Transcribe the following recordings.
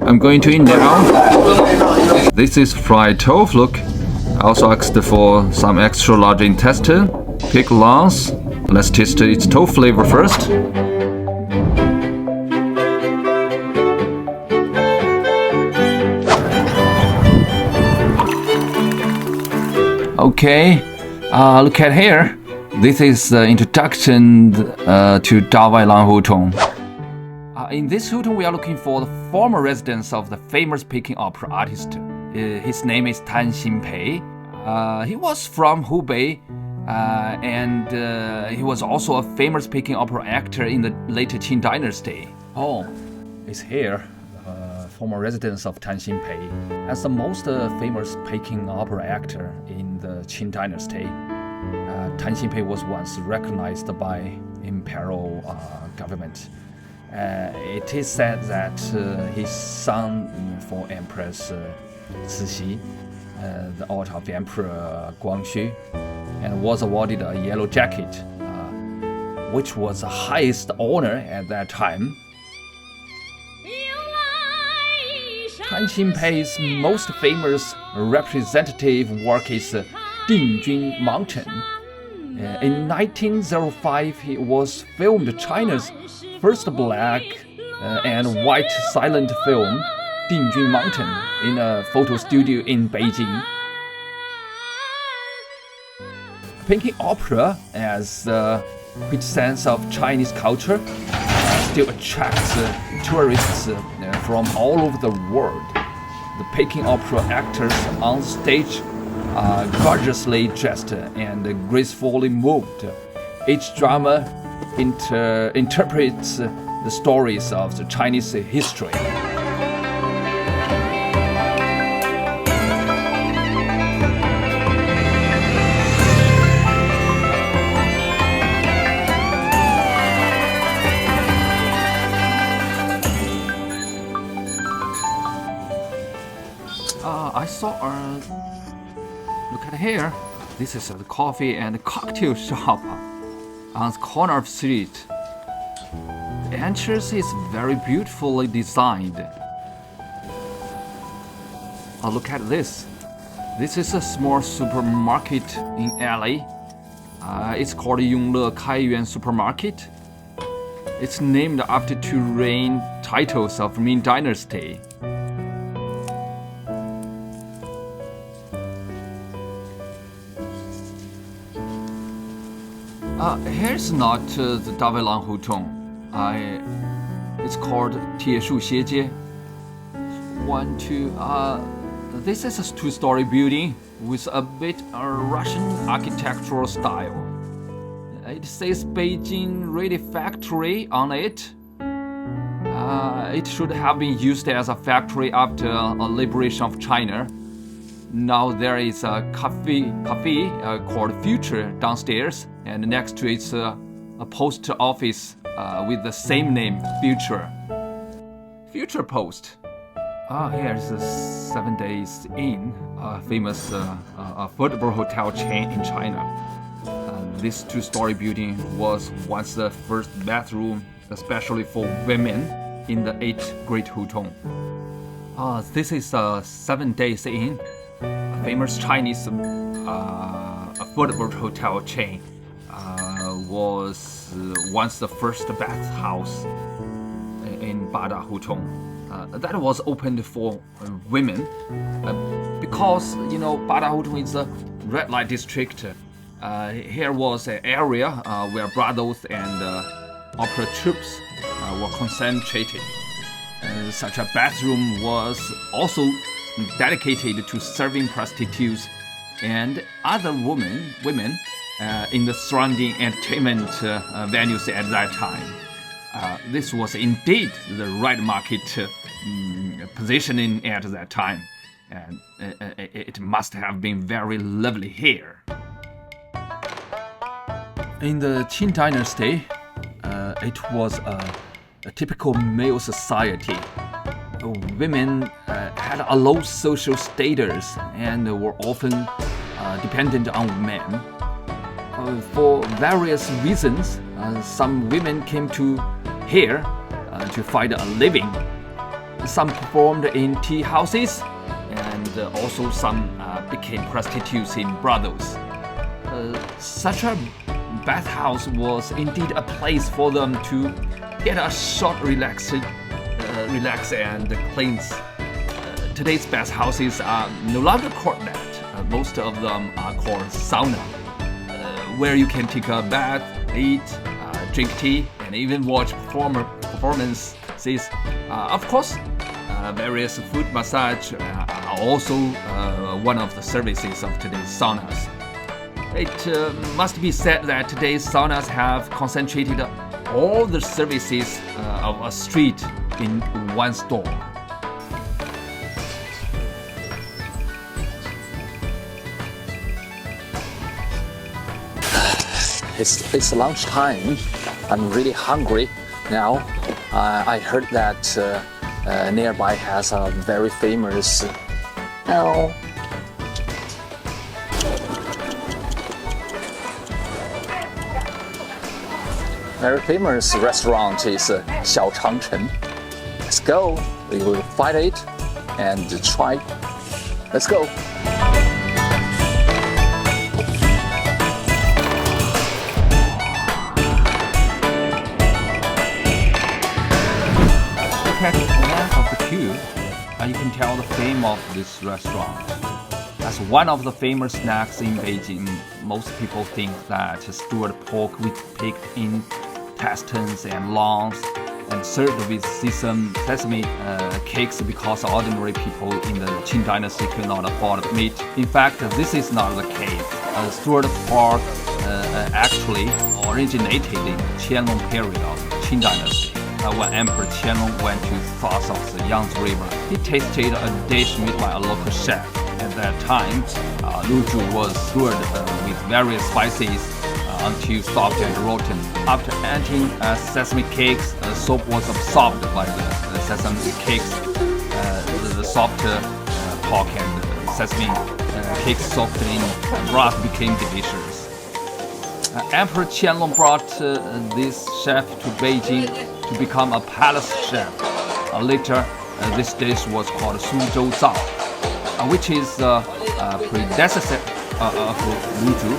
I'm going to eat now. This is fried tofu. Look, I also asked for some extra large intestine, pig lungs. Let's taste its tofu flavor first. Okay, look at here. This is the introduction to Dawailan Hutong. In this Hutong, we are looking for the former residence of the famous Peking opera artist. His name is Tan Xinpei. He was from Hubei, and he was also a famous Peking opera actor in the later Qing dynasty. Oh, it's here. Former residence of Tan Xinpei. As the most famous Peking opera actor in the Qing dynasty, Tan Xinpei was once recognized by imperial government. It is said that he sung for Empress Cixi, the daughter of Emperor Guangxu, and was awarded a yellow jacket, which was the highest honor at that time. Tan Xinpei's most famous representative work is Dingjun Mountain. In 1905, he was filmed China's first black and white silent film, Dingjun Mountain, in a photo studio in Beijing. Peking opera, as a quintessence of Chinese culture, still attracts tourists from all over the world. The Peking opera actors on stage are gorgeously dressed and gracefully moved. Each drama interprets the stories of the Chinese history. I saw look at here. This is a coffee and cocktail shop on the corner of the street. The entrance is very beautifully designed. Look at this. This is a small supermarket in LA. It's called Yongle Kaiyuan Supermarket. It's named after two reign titles of Ming Dynasty. Here's not the Dawailan Hutong. It's called Tieshu Xiejie. This is a two-story building with a bit Russian architectural style. It says Beijing Radio Factory on it. It should have been used as a factory after a liberation of China. Now there is a cafe called Future downstairs, and next to it's a post office with the same name, Future Post. Here's the 7 Days Inn, a famous affordable hotel chain in China. This two-story building was once the first bathroom, especially for women, in the 8th Great Hutong. This is a 7 Days Inn, a famous Chinese affordable hotel chain. Was once the first bathhouse in Bada Hutong. That was opened for women because Bada Hutong is a red light district. Here was an area where brothels and opera troupes were concentrated. Such a bathroom was also dedicated to serving prostitutes and other women in the surrounding entertainment venues at that time. This was indeed the right market positioning at that time, and it must have been very lovely here. In the Qing dynasty, it was a typical male society. Women had a low social status and were often dependent on men. For various reasons, some women came to here to find a living. some performed in tea houses, and also some became prostitutes in brothels. Such a bathhouse was indeed a place for them to get a short relax and cleanse. Today's bathhouses are no longer called that. Most of them are called sauna, where you can take a bath, eat, drink tea, and even watch performances. Of course, various foot massage are also one of the services of today's saunas. It must be said that today's saunas have concentrated all the services of a street in one store. It's lunchtime. I'm really hungry now. I heard that nearby has a very famous restaurant is 小长城. Let's go. We will find it and try. Let's go. Look at the length of the queue, you can tell the fame of this restaurant. As one of the famous snacks in Beijing, most people think that stewed pork with picked intestines and lungs and served with sesame cakes because ordinary people in the Qing dynasty could not afford meat. In fact, this is not the case. Stewed pork actually originated in the Qianlong period of the Qing dynasty. When Emperor Qianlong went to the south of the Yangtze River, he tasted a dish made by a local chef. At that time, luju was stewed with various spices until soft and rotten. After adding sesame cakes, the soup was absorbed by the sesame cakes. The soft pork and sesame cakes soaked in broth became delicious. Emperor Qianlong brought this chef to Beijing to become a palace chef. Later, this dish was called Suzhou Zao, which is a predecessor of luju.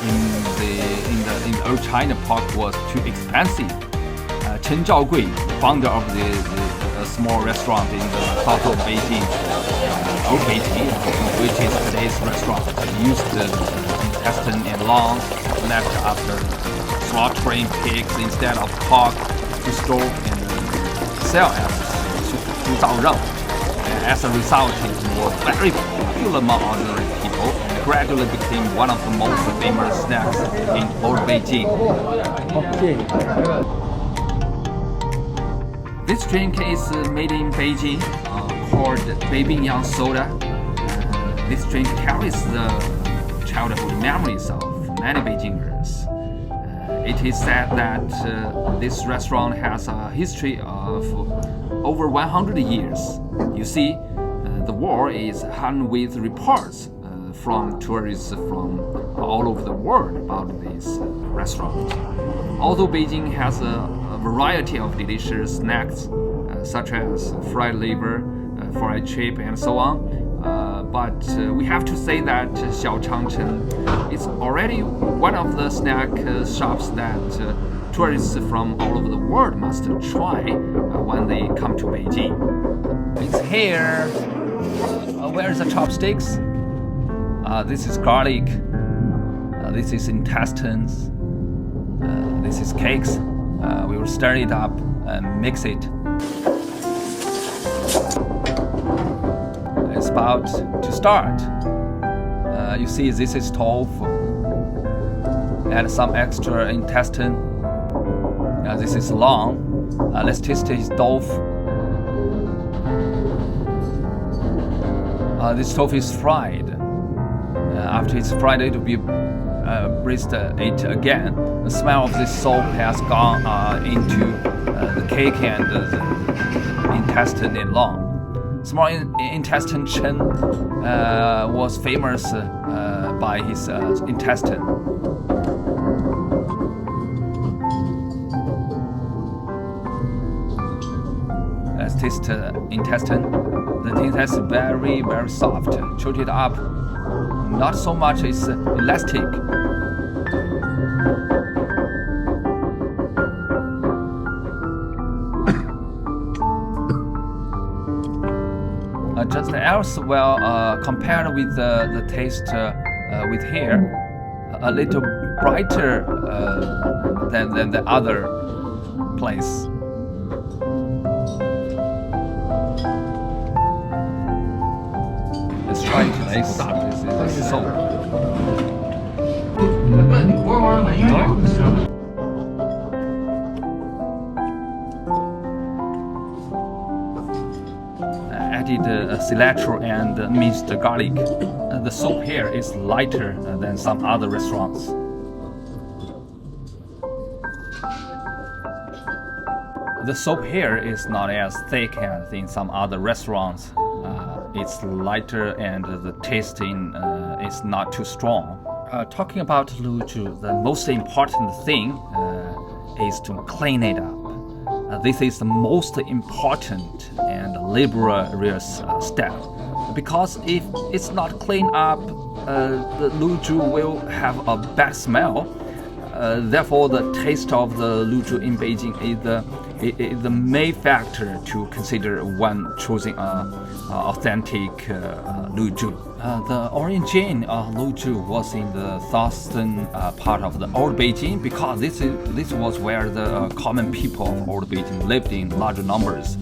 In the old China, pork was too expensive. Chen Zhaogui, the founder of the small restaurant in the south of Beijing, which is today's restaurant, used the intestine and lungs left after slaughtering pigs instead of pork to store and sell as 猪造肉. As a result, it was very popular among ordinary people and gradually became one of the most famous snacks in old Beijing. This drink is made in Beijing, called Beijing soda. This drink carries the childhood memories of many Beijingers. It is said that this restaurant has a history of over 100 years. You see, the wall is hung with reports from tourists from all over the world about this restaurant. Although Beijing has a variety of delicious snacks, such as fried liver, fried chip, and so on, but we have to say that Xiao Changcheng is already one of the snack shops that tourists from all over the world must try when they come to Beijing. It's here. Where's the chopsticks? This is garlic. This is intestines. This is cakes. We will stir it up and mix it. It's about to start. You see, this is tofu. Add some extra intestine. This is long. Let's taste his tofu. This tofu is fried. After it's fried, it will be braised it again. The smell of this soup has gone into the cake and the intestine and lung. Small intestine Chen was famous by his intestine. Let's intestine. The intestine is very, very soft. Chew it up. Not so much is elastic. Just elsewhere, compared with the taste with here, a little brighter than the other place. Let's try to taste this soap. Added cilantro and minced garlic. The soup here is lighter than some other restaurants. The soup here is not as thick as in some other restaurants. It's lighter and the tasting is not too strong. Talking about Luzhu, the most important thing is to clean it up. This is the most important and laborious step, because if it's not cleaned up, the Luzhu will have a bad smell. Therefore, the taste of the Luzhu in Beijing is the main factor to consider when choosing an authentic Luzhu. The origin of Luzhu was in the southern part of the old Beijing, because this was where the common people of old Beijing lived in larger numbers,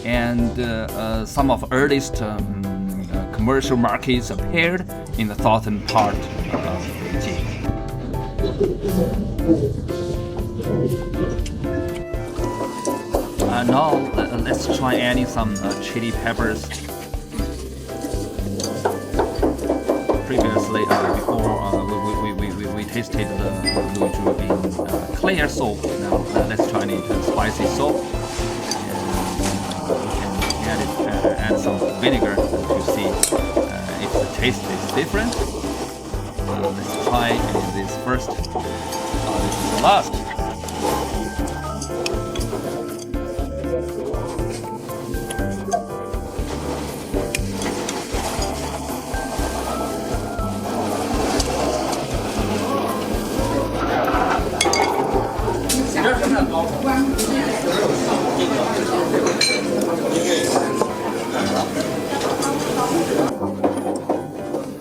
and some of the earliest commercial markets appeared in the southern part of Beijing. Now let's try adding some chili peppers. Previously, before we tasted the Luzhu in clear soup. Now let's try it in spicy soup. And we can add some vinegar to see if the taste is different. Let's try this first. This is the last.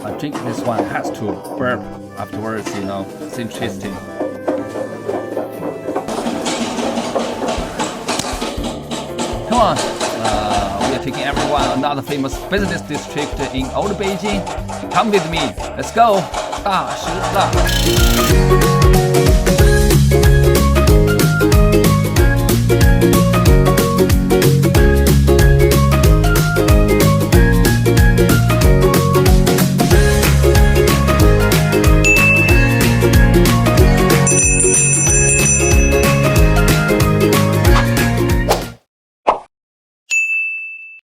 I think this one has to burp afterwards, you know, it's interesting. Come on, we are taking everyone another famous business district in Old Beijing. Come with me, let's go. 大石栏。